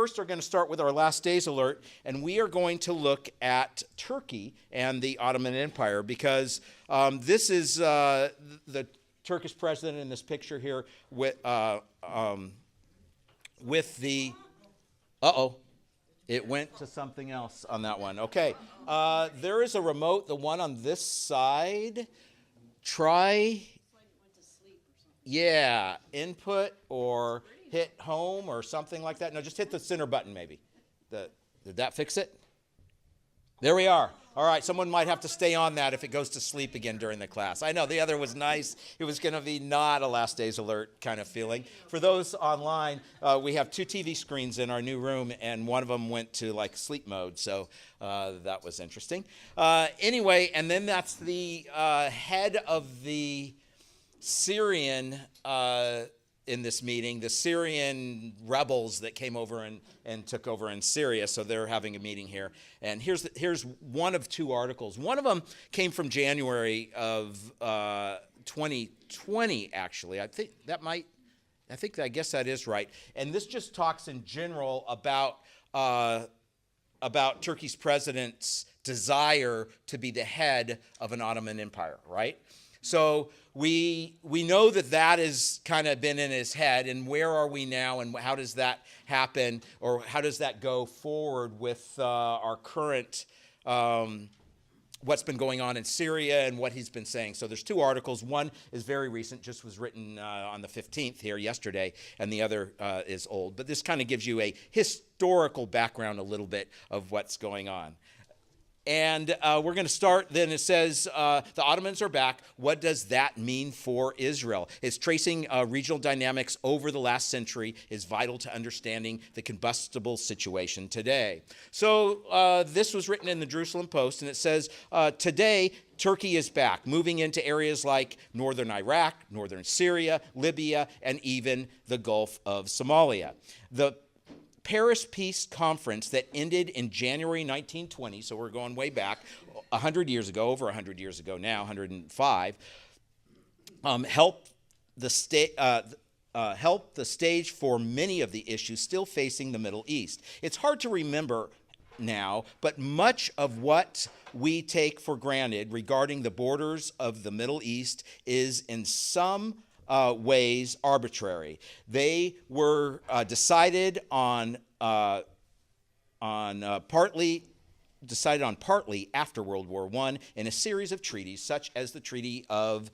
first are going to start with our last days alert, and we are going to look at Turkey and the Ottoman Empire, because this is the Turkish president in this picture here with the, it went to something else on that one. Okay, there is a remote, the one on this side. Try, yeah, input or hit home or something like that. No, just hit the center button maybe. Did that fix it? There we are. All right, someone might have to stay on that if it goes to sleep again during the class. I know the other was nice. It was going to be not a last days alert kind of feeling. For those online, we have 2 TV screens in our new room, and one of them went to like sleep mode, so that was interesting. Anyway, and then that's the head of the Syrian in this meeting, the Syrian rebels that came over and took over in Syria. So they're having a meeting here. And here's one of 2 articles. One of them came from January of 2020, actually. I guess that is right. And this just talks in general about Turkey's president's desire to be the head of an Ottoman empire, right? So we know that has kind of been in his head, and where are we now, and how does that happen, or how does that go forward with our current, what's been going on in Syria and what he's been saying. So there's 2 articles. One is very recent, just was written on the 15th here yesterday, and the other is old. But this kind of gives you a historical background a little bit of what's going on. And we're going to start, then it says, the Ottomans are back. What does that mean for Israel? It's tracing regional dynamics over the last century is vital to understanding the combustible situation today. So this was written in the Jerusalem Post, and it says, today, Turkey is back, moving into areas like northern Iraq, northern Syria, Libya, and even the Gulf of Somalia. The Paris Peace Conference that ended in January 1920, so we're going way back, 100 years ago, over 100 years ago now, 105, helped the stage for many of the issues still facing the Middle East. It's hard to remember now, but much of what we take for granted regarding the borders of the Middle East is in some ways arbitrary. They were decided on partly after World War I in a series of treaties, such as the Treaty of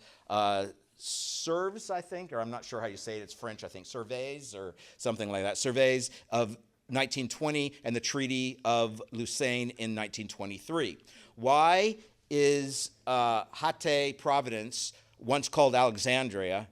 Serves, I think, or I'm not sure how you say it. It's French, I think, Servais or something like that. Servais of 1920 and the Treaty of Lausanne in 1923. Why is Hatay province, once called Alexandria,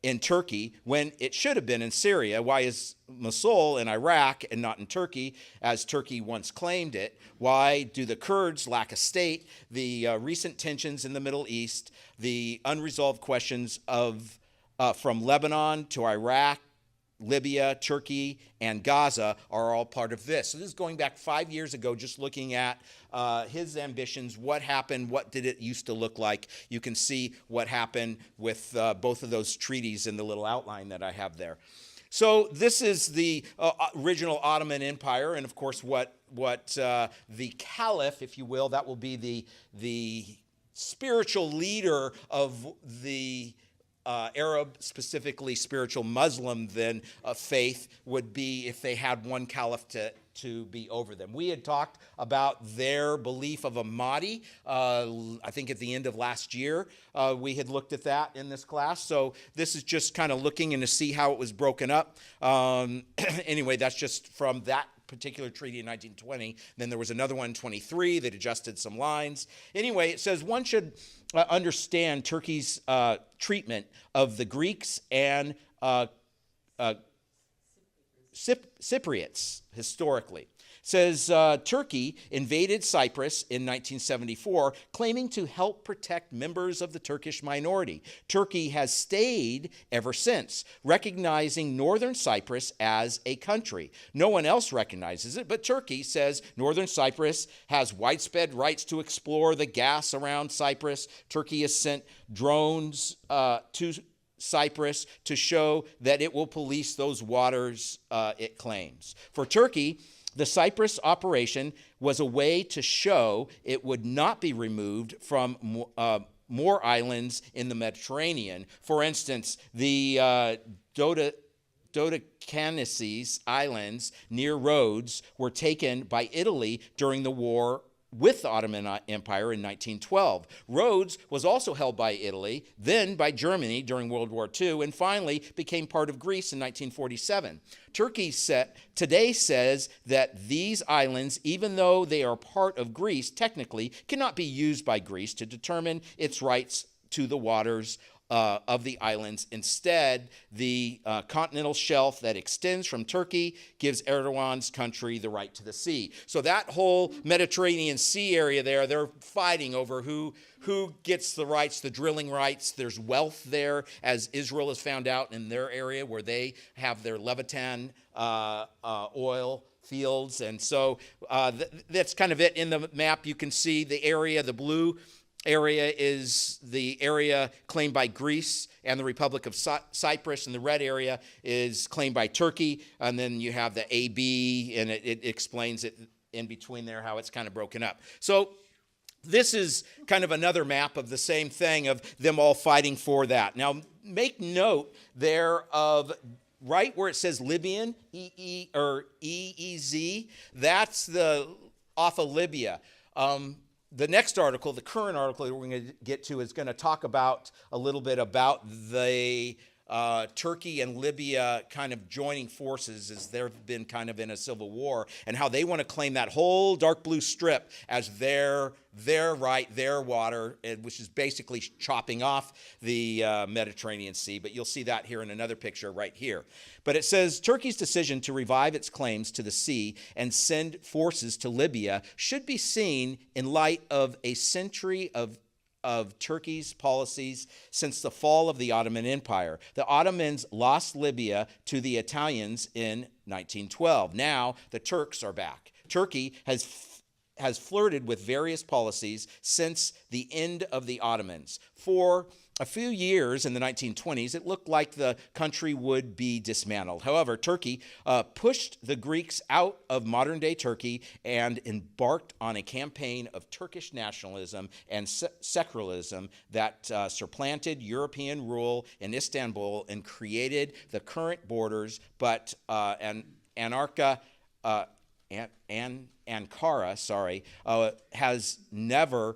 in Turkey when it should have been in Syria? Why is Mosul in Iraq and not in Turkey, as Turkey once claimed it? Why do the Kurds lack a state? The recent tensions in the Middle East, the unresolved questions of from Lebanon to Iraq, Libya, Turkey, and Gaza are all part of this. So this is going back 5 years ago, just looking at his ambitions, what happened, what did it used to look like. You can see what happened with both of those treaties in the little outline that I have there. So this is the original Ottoman Empire, and of course what the Caliph, if you will, that will be the spiritual leader of the Arab, specifically spiritual Muslim, then faith would be if they had one caliph to be over them. We had talked about their belief of a Mahdi, I think at the end of last year. We had looked at that in this class. So this is just kind of looking and to see how it was broken up. Anyway, that's just from that particular treaty in 1920. Then there was another one in 23 that adjusted some lines. Anyway, it says one should understand Turkey's treatment of the Greeks and Cypriots historically. It says Turkey invaded Cyprus in 1974, claiming to help protect members of the Turkish minority. Turkey has stayed ever since, recognizing northern Cyprus as a country. No one else recognizes it, but Turkey says northern Cyprus has widespread rights to explore the gas around Cyprus. Turkey has sent drones to Cyprus to show that it will police those waters it claims. For Turkey, the Cyprus operation was a way to show it would not be removed from more islands in the Mediterranean. For instance, the Dodecanese Islands near Rhodes were taken by Italy during the war with the Ottoman Empire in 1912. Rhodes was also held by Italy, then by Germany during World War II, and finally became part of Greece in 1947. Turkey today says that these islands, even though they are part of Greece, technically cannot be used by Greece to determine its rights to the waters of the islands. Instead, the continental shelf that extends from Turkey gives Erdogan's country the right to the sea. So that whole Mediterranean Sea area there, they're fighting over who gets the rights, the drilling rights. There's wealth there, as Israel has found out in their area where they have their Leviathan oil fields. And so that's kind of it in the map. You can see the area, the blue area is the area claimed by Greece and the Republic of Cyprus, and the red area is claimed by Turkey. And then you have the AB, and it explains it in between there, how it's kind of broken up. So this is kind of another map of the same thing, of them all fighting for that. Now, make note there of right where it says Libyan, EEZ, that's off of Libya. The next article, the current article that we're going to get to, is going to talk about a little bit about the Turkey and Libya kind of joining forces as they've been kind of in a civil war, and how they want to claim that whole dark blue strip as their right, their water, which is basically chopping off the Mediterranean Sea. But you'll see that here in another picture right here. But it says Turkey's decision to revive its claims to the sea and send forces to Libya should be seen in light of a century of Turkey's policies since the fall of the Ottoman Empire. The Ottomans lost Libya to the Italians in 1912. Now the Turks are back. Turkey has flirted with various policies since the end of the Ottomans. For a few years in the 1920s, it looked like the country would be dismantled. However, Turkey pushed the Greeks out of modern-day Turkey and embarked on a campaign of Turkish nationalism and secularism that supplanted European rule in Istanbul and created the current borders, but Ankara, was never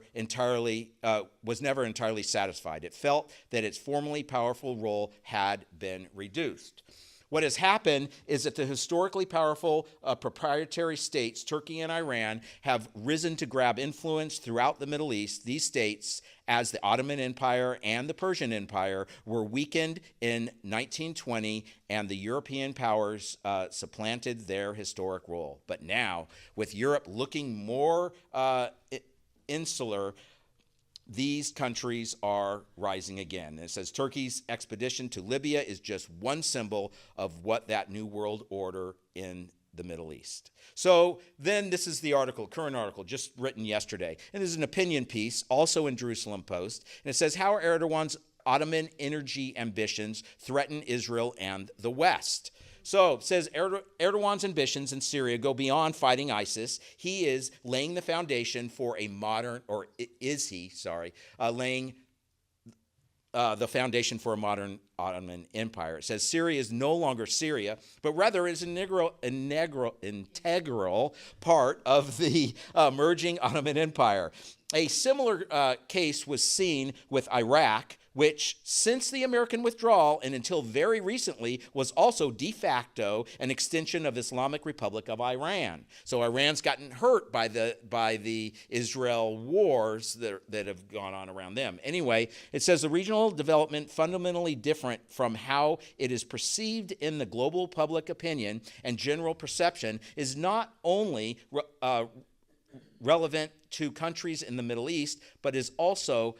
entirely satisfied. It felt that its formerly powerful role had been reduced. What has happened is that the historically powerful proprietary states, Turkey and Iran, have risen to grab influence throughout the Middle East. These states, as the Ottoman Empire and the Persian Empire, were weakened in 1920, and the European powers supplanted their historic role. But now, with Europe looking more insular, these countries are rising again. It says Turkey's expedition to Libya is just one symbol of what that new world order in the Middle East. So then this is the article, current article, just written yesterday. And there's an opinion piece, also in Jerusalem Post. And it says how Erdogan's Ottoman energy ambitions threaten Israel and the West. So it says Erdogan's ambitions in Syria go beyond fighting ISIS. He is laying the foundation for a modern, or is he, laying the foundation for a modern Ottoman Empire. It says Syria is no longer Syria, but rather is an integral part of the emerging Ottoman Empire. A similar case was seen with Iraq, which, since the American withdrawal and until very recently, was also de facto an extension of Islamic Republic of Iran. So Iran's gotten hurt by the Israel wars that have gone on around them. Anyway, it says the regional development fundamentally different from how it is perceived in the global public opinion and general perception is not only relevant to countries in the Middle East, but is also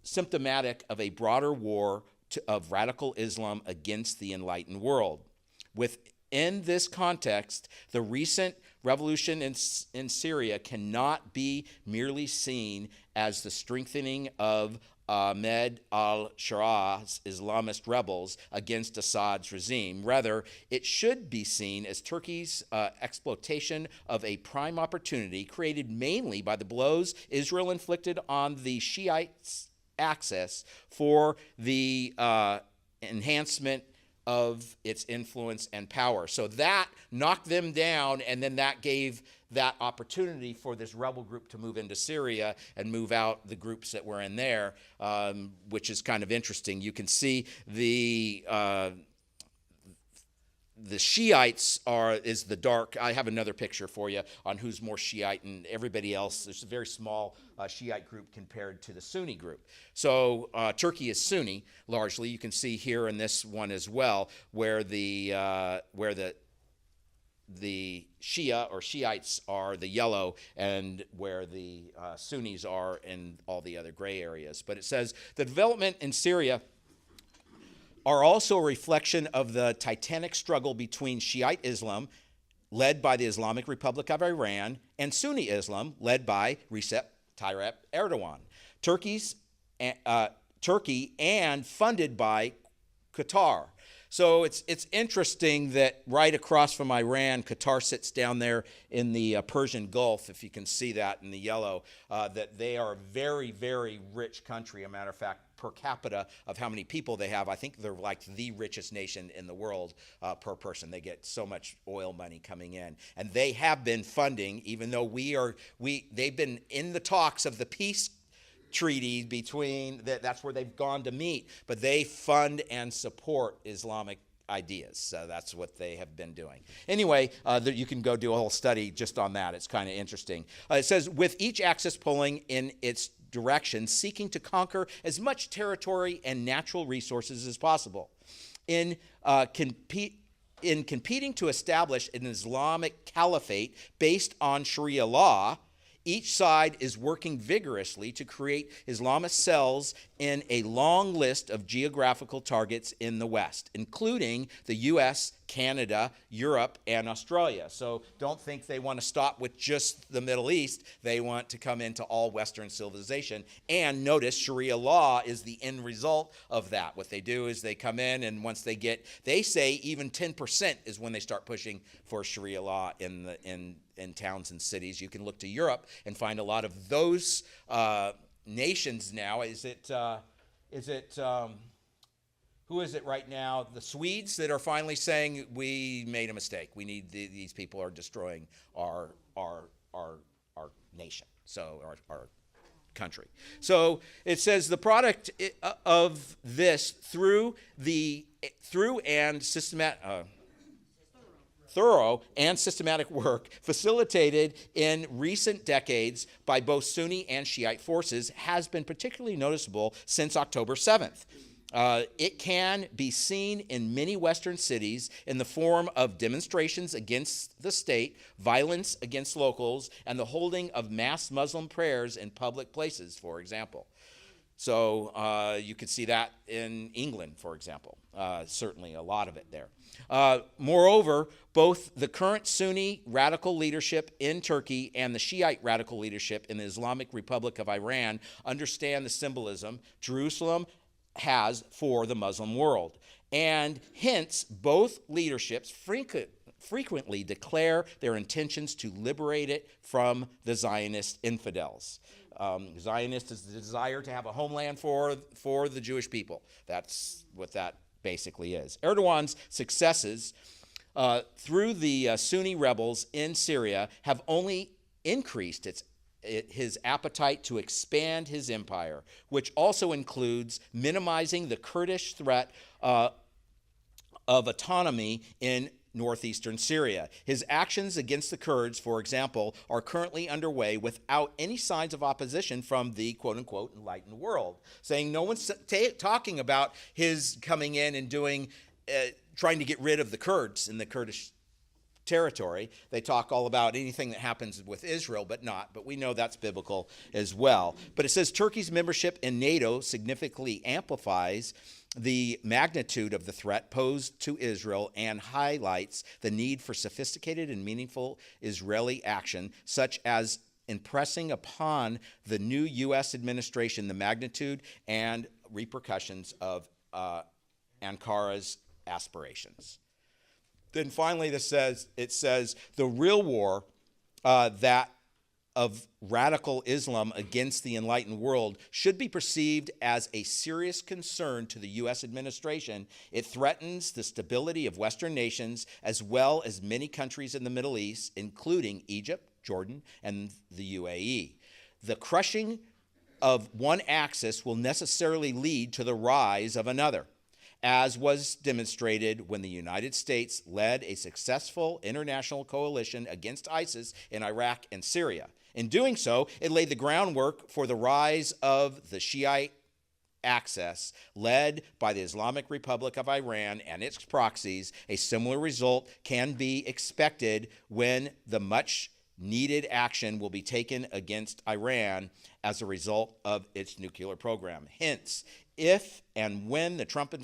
symptomatic of a broader war of radical Islam against the enlightened world. Within this context, the recent revolution in Syria cannot be merely seen as the strengthening of Ahmed al-Shara's Islamist rebels against Assad's regime. Rather, it should be seen as Turkey's exploitation of a prime opportunity created mainly by the blows Israel inflicted on the Shiites' access for the enhancement of its influence and power. So that knocked them down, and then that gave that opportunity for this rebel group to move into Syria and move out the groups that were in there, which is kind of interesting. You can see the Shiites is the dark. I have another picture for you on who's more Shiite and everybody else. There's a very small Shiite group compared to the Sunni group. So Turkey is Sunni largely. You can see here in this one as well where the Shia or Shiites are the yellow and where the Sunnis are in all the other gray areas. But it says the development in Syria are also a reflection of the titanic struggle between Shiite Islam, led by the Islamic Republic of Iran, and Sunni Islam, led by Recep Tayyip Erdogan. Turkey and funded by Qatar. So it's interesting that right across from Iran, Qatar sits down there in the Persian Gulf, if you can see that in the yellow, that they are a very, very rich country. As a matter of fact, per capita of how many people they have, I think they're like the richest nation in the world per person. They get so much oil money coming in. And they have been funding, even though they've been in the talks of the peace treaty between, that's where they've gone to meet, but they fund and support Islamic ideas. So that's what they have been doing. Anyway, you can go do a whole study just on that. It's kind of interesting. It says, with each axis pulling in its direction, seeking to conquer as much territory and natural resources as possible. In competing to establish an Islamic caliphate based on Sharia law, each side is working vigorously to create Islamist cells in a long list of geographical targets in the West, including the U.S., Canada, Europe, and Australia. So don't think they want to stop with just the Middle East. They want to come into all Western civilization. And notice Sharia law is the end result of that. What they do is they come in, and once they say even 10% is when they start pushing for Sharia law in towns and cities. You can look to Europe and find a lot of those nations now. Who is it right now? The Swedes that are finally saying, we made a mistake. We need these people are destroying our nation, so our country. So it says the product of this thorough and systematic work facilitated in recent decades by both Sunni and Shiite forces has been particularly noticeable since October 7th. It can be seen in many Western cities in the form of demonstrations against the state, violence against locals, and the holding of mass Muslim prayers in public places, for example. So you could see that in England, for example. Certainly a lot of it there. Moreover, both the current Sunni radical leadership in Turkey and the Shiite radical leadership in the Islamic Republic of Iran understand the symbolism Jerusalem has for the Muslim world. And hence, both leaderships frequently declare their intentions to liberate it from the Zionist infidels. Zionist is the desire to have a homeland for the Jewish people. That's what that basically is. Erdogan's successes through the Sunni rebels in Syria have only increased his appetite to expand his empire, which also includes minimizing the Kurdish threat of autonomy in northeastern Syria. His actions against the Kurds, for example, are currently underway without any signs of opposition from the quote-unquote enlightened world, saying no one's talking about his coming in and trying to get rid of the Kurds in the Kurdish territory. They talk all about anything that happens with Israel, but we know that's biblical as well. But it says Turkey's membership in NATO significantly amplifies the magnitude of the threat posed to Israel and highlights the need for sophisticated and meaningful Israeli action, such as impressing upon the new U.S. administration the magnitude and repercussions of Ankara's aspirations. Then finally, it says the real war that of radical Islam against the enlightened world should be perceived as a serious concern to the U.S. administration. It threatens the stability of Western nations as well as many countries in the Middle East, including Egypt, Jordan, and the UAE. The crushing of one axis will necessarily lead to the rise of another, as was demonstrated when the United States led a successful international coalition against ISIS in Iraq and Syria. In doing so, it laid the groundwork for the rise of the Shiite axis led by the Islamic Republic of Iran and its proxies. A similar result can be expected when the much needed action will be taken against Iran as a result of its nuclear program. Hence, if and when the Trump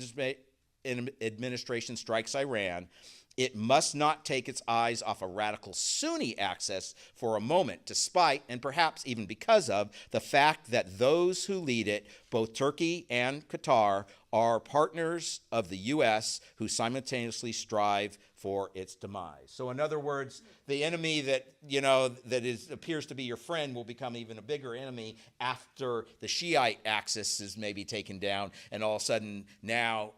administration strikes Iran, it must not take its eyes off a radical Sunni axis for a moment, despite, and perhaps even because of, the fact that those who lead it, both Turkey and Qatar, are partners of the U.S. who simultaneously strive for its demise. So in other words, the enemy that, appears to be your friend will become even a bigger enemy after the Shiite axis is maybe taken down, and all of a sudden now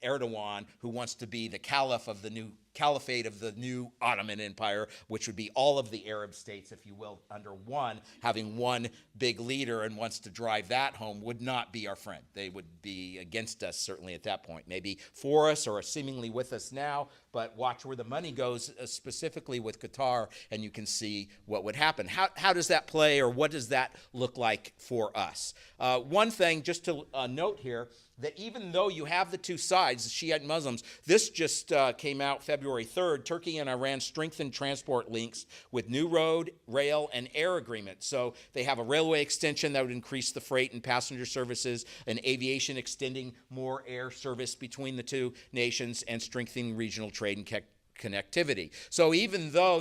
Erdogan, who wants to be the caliphate of the new Ottoman Empire, which would be all of the Arab states, if you will, under one, having one big leader, and wants to drive that home, would not be our friend. They would be against us, certainly at that point. Maybe for us or seemingly with us now, but watch where the money goes, specifically with Qatar, and you can see what would happen. How does that play, or what does that look like for us? One thing, just to note here, that even though you have the two sides, the Shiite and Muslims, this just came out February 3rd, Turkey and Iran strengthened transport links with new road, rail, and air agreements. So they have a railway extension that would increase the freight and passenger services, an aviation extending more air service between the two nations, and strengthening regional trade and connectivity. So even though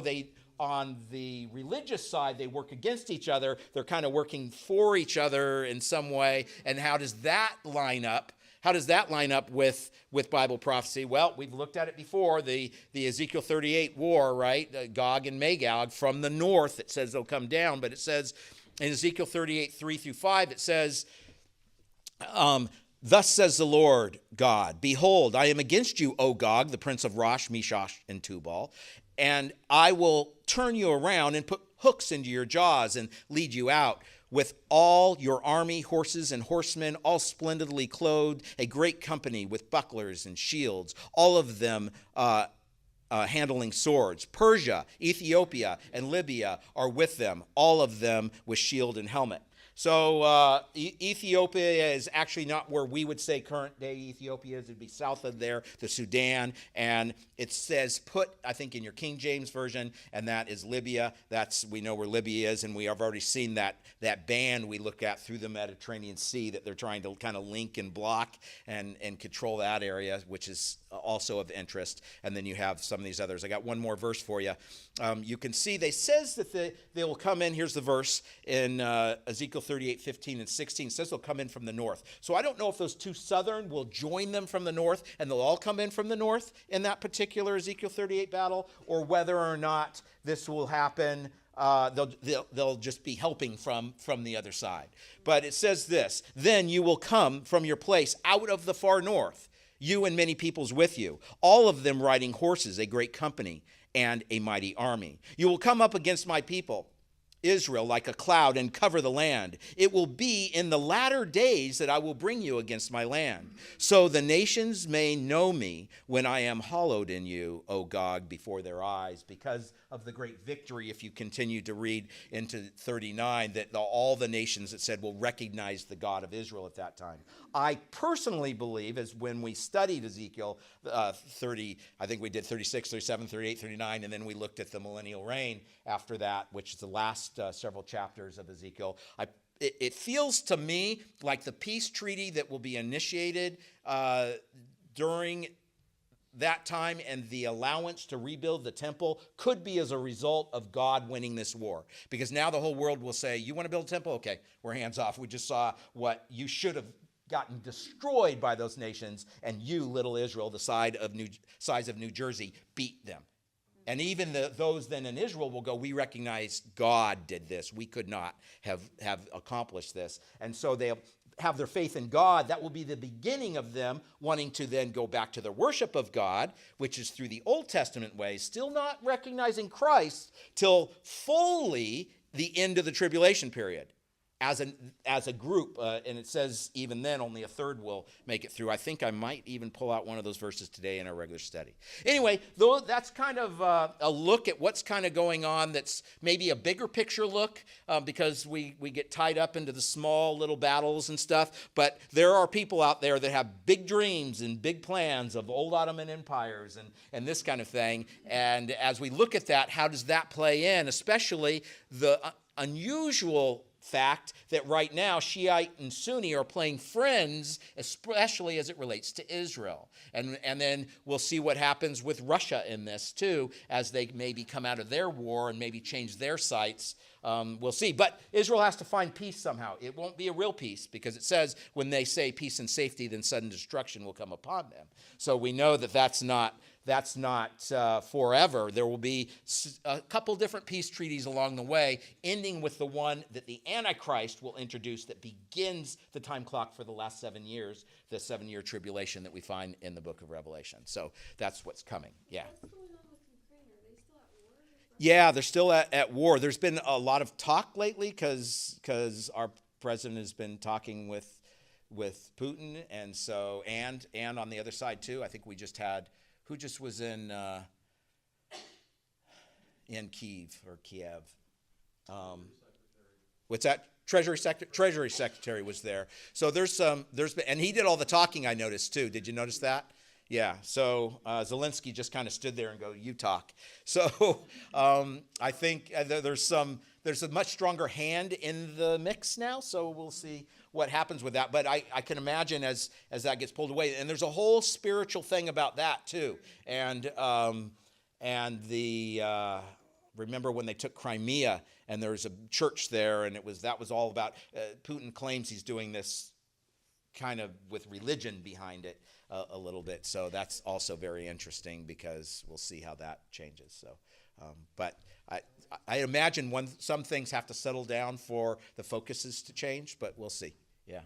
on the religious side, they work against each other, they're kind of working for each other in some way. And how does that line up? How does that line up with Bible prophecy? Well, we've looked at it before, the Ezekiel 38 war, right? Gog and Magog from the north, it says they'll come down, but it says in Ezekiel 38, 3-5, it says, thus says the Lord God, behold, I am against you, O Gog, the prince of Rosh, Meshach, and Tubal, and I will turn you around and put hooks into your jaws and lead you out with all your army, horses and horsemen, all splendidly clothed, a great company with bucklers and shields, all of them handling swords. Persia, Ethiopia, and Libya are with them, all of them with shield and helmet. So Ethiopia is actually not where we would say current day Ethiopia is. It'd be south of there, the Sudan, and it says put, I think, in your King James Version, and that is Libya. We know where Libya is, and we have already seen that band we look at through the Mediterranean Sea that they're trying to kind of link and block and control that area, which is also of interest. And then you have some of these others. I got one more verse for you. You can see they says that they will come in. Here's the verse in Ezekiel 38, 15, and 16. It says they'll come in from the north. So I don't know if those two southern will join them from the north, and they'll all come in from the north in that particular Ezekiel 38 battle, or whether or not this will happen. They'll just be helping from the other side. But it says this, then you will come from your place out of the far north, you and many peoples with you, all of them riding horses, a great company and a mighty army. You will come up against my people, Israel, like a cloud and cover the land. It will be in the latter days that I will bring you against my land. So the nations may know me when I am hallowed in you, O Gog, before their eyes, because of the great victory, if you continue to read into 39, that all the nations, it said, will recognize the God of Israel at that time. I personally believe, as when we studied Ezekiel 30, I think we did 36, 37, 38, 39, and then we looked at the millennial reign after that, which is the last several chapters of Ezekiel. It feels to me like the peace treaty that will be initiated during that time and the allowance to rebuild the temple could be as a result of God winning this war. Because now the whole world will say, you want to build a temple? Okay, we're hands off. We just saw what you should have gotten destroyed by those nations, and you, little Israel, the size of New Jersey, beat them. And even those then in Israel will go, we recognize God did this. We could not have accomplished this. And so they'll have their faith in God. That will be the beginning of them wanting to then go back to their worship of God, which is through the Old Testament way, still not recognizing Christ till fully the end of the tribulation period. As a group, and it says even then only a third will make it through. I think I might even pull out one of those verses today in our regular study. Anyway, though that's kind of a look at what's kind of going on. That's maybe a bigger picture look because we get tied up into the small little battles and stuff. But there are people out there that have big dreams and big plans of old Ottoman empires and this kind of thing. And as we look at that, how does that play in? Especially the unusual fact that right now Shiite and Sunni are playing friends, especially as it relates to Israel. And then we'll see what happens with Russia in this too, as they maybe come out of their war and maybe change their sights. We'll see. But Israel has to find peace somehow. It won't be a real peace because it says when they say peace and safety, then sudden destruction will come upon them. So we know that that's not forever. There will be a couple different peace treaties along the way, ending with the one that the Antichrist will introduce that begins the time clock for the last 7 years, the 7-year tribulation that we find in the book of Revelation. So that's what's coming. Yeah. What's going on with Ukraine? Are they still at war? Yeah, they're still at war. There's been a lot of talk lately because our president has been talking with Putin, and so and on the other side too. I think we just had. Who just was in Kiev or Kiev? What's that? Treasury Secretary was there. So there's been, and he did all the talking. I noticed too. Did you notice that? Yeah. So Zelensky just kind of stood there and go, "You talk." So I think there's a much stronger hand in the mix now. So we'll see what happens with that. But I can imagine as that gets pulled away, and there's a whole spiritual thing about that too. And the remember when they took Crimea, and there was a church there, and that was all about Putin claims he's doing this kind of with religion behind it a little bit. So that's also very interesting because we'll see how that changes. So, but I imagine some things have to settle down for the focuses to change, but we'll see. Yeah.